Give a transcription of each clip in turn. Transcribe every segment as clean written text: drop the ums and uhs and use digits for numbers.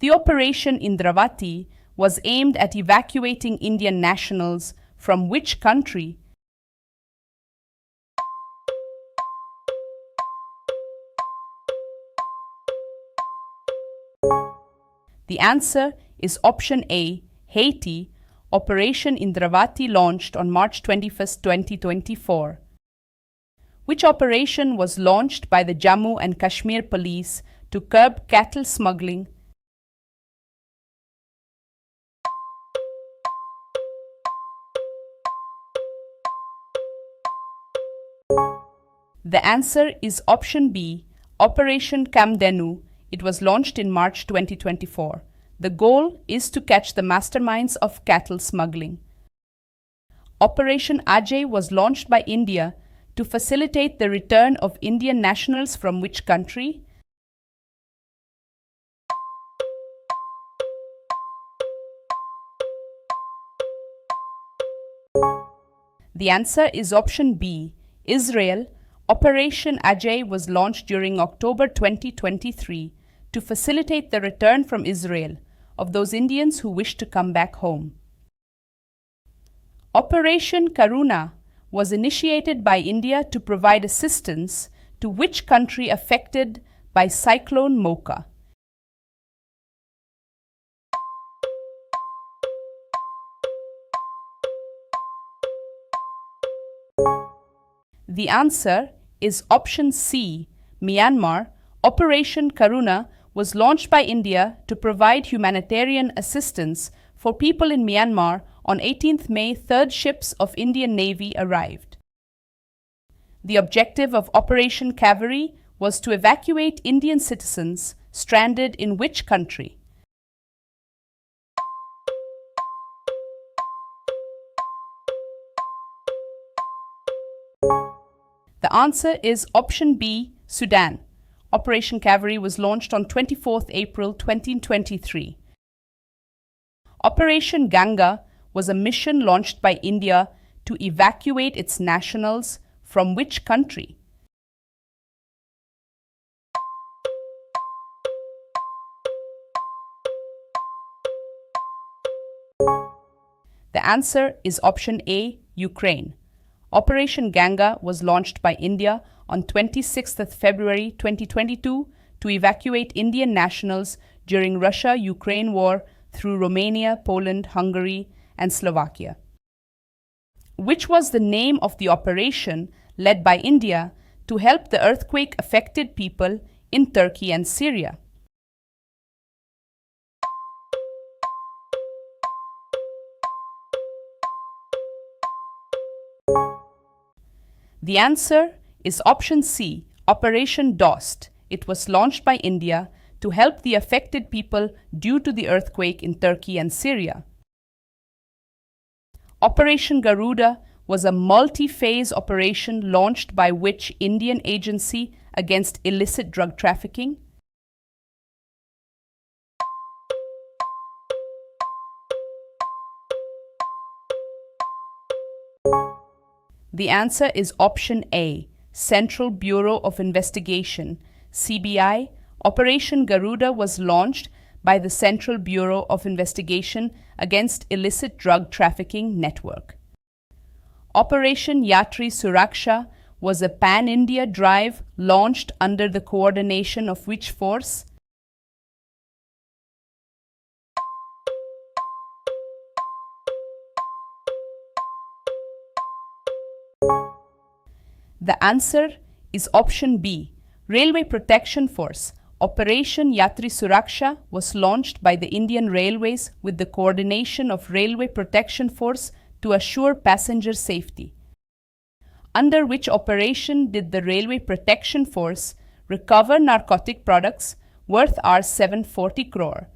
The Operation Indravati was aimed at evacuating Indian nationals from which country? The answer is option A, Haiti. Operation Indravati launched on March 21, 2024. Which operation was launched by the Jammu and Kashmir police to curb cattle smuggling? The answer is option B, Operation Kamdenu. It was launched in March 2024. The goal is to catch the masterminds of cattle smuggling. Operation Ajay was launched by India to facilitate the return of Indian nationals from which country? The answer is option B, Israel. Operation Ajay was launched during October 2023 to facilitate the return from Israel of those Indians who wish to come back home. Operation Karuna was initiated by India to provide assistance to which country affected by Cyclone Mocha? The answer is option C, Myanmar. Operation Karuna was launched by India to provide humanitarian assistance for people in Myanmar. On 18th May, third ships of Indian Navy arrived. The objective of Operation Cavalry was to evacuate Indian citizens stranded in which country? The answer is option B, Sudan. Operation Cavalry was launched on 24th April 2023. Operation Ganga was a mission launched by India to evacuate its nationals from which country? The answer is option A, Ukraine. Operation Ganga was launched by India on 26th February 2022 to evacuate Indian nationals during Russia-Ukraine war through Romania, Poland, Hungary, and Slovakia. Which was the name of the operation led by India to help the earthquake-affected people in Turkey and Syria? The answer is option C, Operation Dost. It was launched by India to help the affected people due to the earthquake in Turkey and Syria. Operation Garuda was a multi-phase operation launched by which Indian agency against illicit drug trafficking? The answer is option A, Central Bureau of Investigation, CBI. Operation Garuda was launched by the Central Bureau of Investigation against illicit drug trafficking network. Operation Yatri Suraksha was a pan-India drive launched under the coordination of which force? The answer is option B, Railway Protection Force. Operation Yatri Suraksha was launched by the Indian Railways with the coordination of Railway Protection Force to assure passenger safety. Under which operation did the Railway Protection Force recover narcotic products worth Rs740 crore?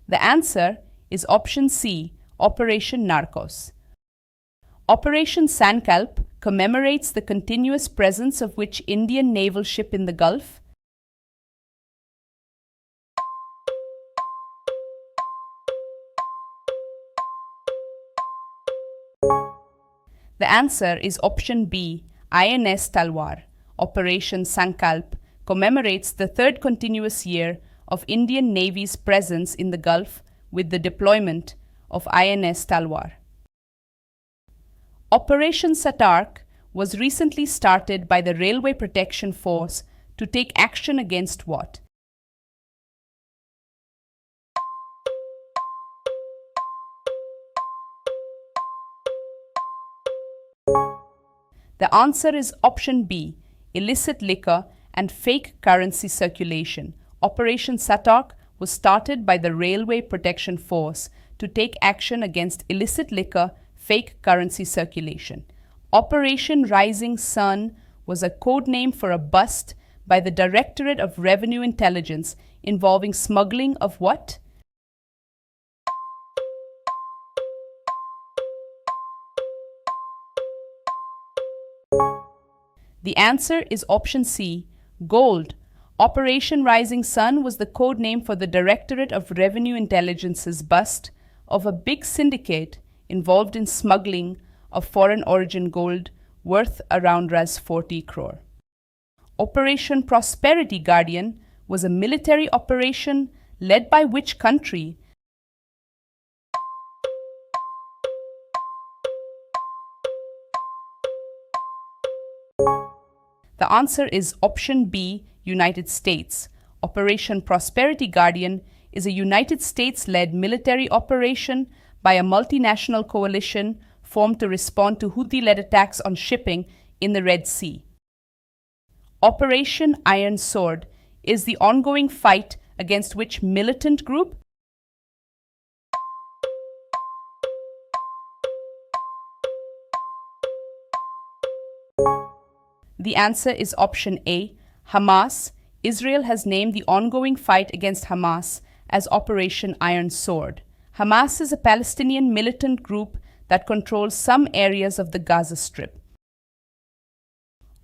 The answer is option C, Operation Narcos. Operation Sankalp commemorates the continuous presence of which Indian naval ship in the Gulf? The answer is option B, INS Talwar. Operation Sankalp commemorates the third continuous year of Indian Navy's presence in the Gulf with the deployment of INS Talwar. Operation Satark was recently started by the Railway Protection Force to take action against what? The answer is option B, illicit liquor and fake currency circulation. Operation Satark was started by the Railway Protection Force to take action against illicit liquor, fake currency circulation. Operation Rising Sun was a code name for a bust by the Directorate of Revenue Intelligence involving smuggling of what? The answer is option C, gold. Operation Rising Sun was the code name for the Directorate of Revenue Intelligence's bust of a big syndicate involved in smuggling of foreign origin gold worth around Rs 40 crore. Operation Prosperity Guardian was a military operation led by which country? The answer is option B, United States. Operation Prosperity Guardian is a United States-led military operation by a multinational coalition formed to respond to Houthi-led attacks on shipping in the Red Sea. Operation Iron Sword is the ongoing fight against which militant group? The answer is option A, Hamas. Israel has named the ongoing fight against Hamas as Operation Iron Sword. Hamas is a Palestinian militant group that controls some areas of the Gaza Strip.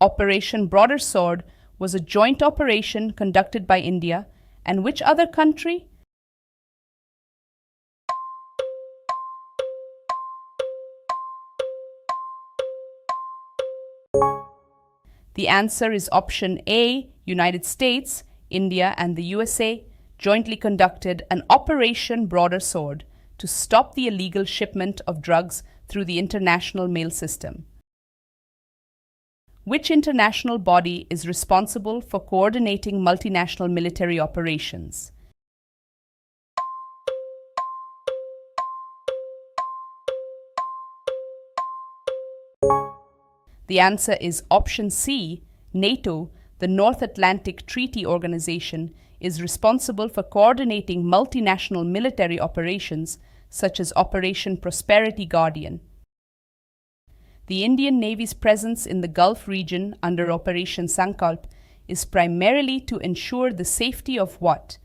Operation Broader Sword was a joint operation conducted by India and which other country? The answer is option A, United States, India and the USA jointly conducted an Operation Broader Sword to stop the illegal shipment of drugs through the international mail system. Which international body is responsible for coordinating multinational military operations? The answer is option C, NATO. The North Atlantic Treaty Organization is responsible for coordinating multinational military operations such as Operation Prosperity Guardian. The Indian Navy's presence in the Gulf region under Operation Sankalp is primarily to ensure the safety of what?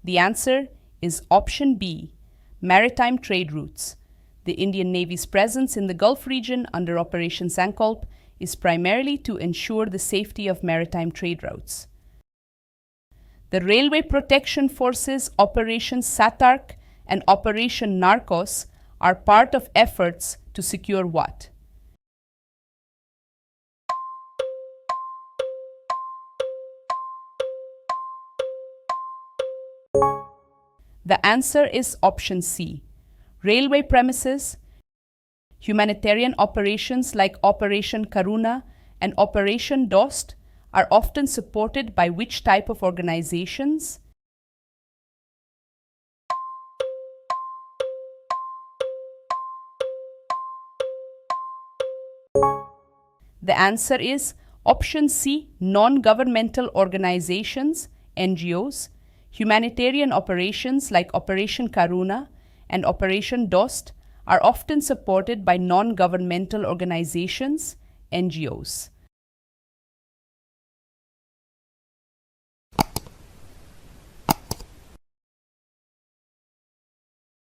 The answer is option B, maritime trade routes. The Indian Navy's presence in the Gulf region under Operation Sankalp is primarily to ensure the safety of maritime trade routes. The Railway Protection Forces Operation Satark and Operation Narcos are part of efforts to secure what? The answer is option C, railway premises. Humanitarian operations like Operation Karuna and Operation Dost are often supported by which type of organizations? The answer is option C, non-governmental organizations, NGOs. Humanitarian operations like Operation Karuna and Operation Dost are often supported by non-governmental organizations, NGOs.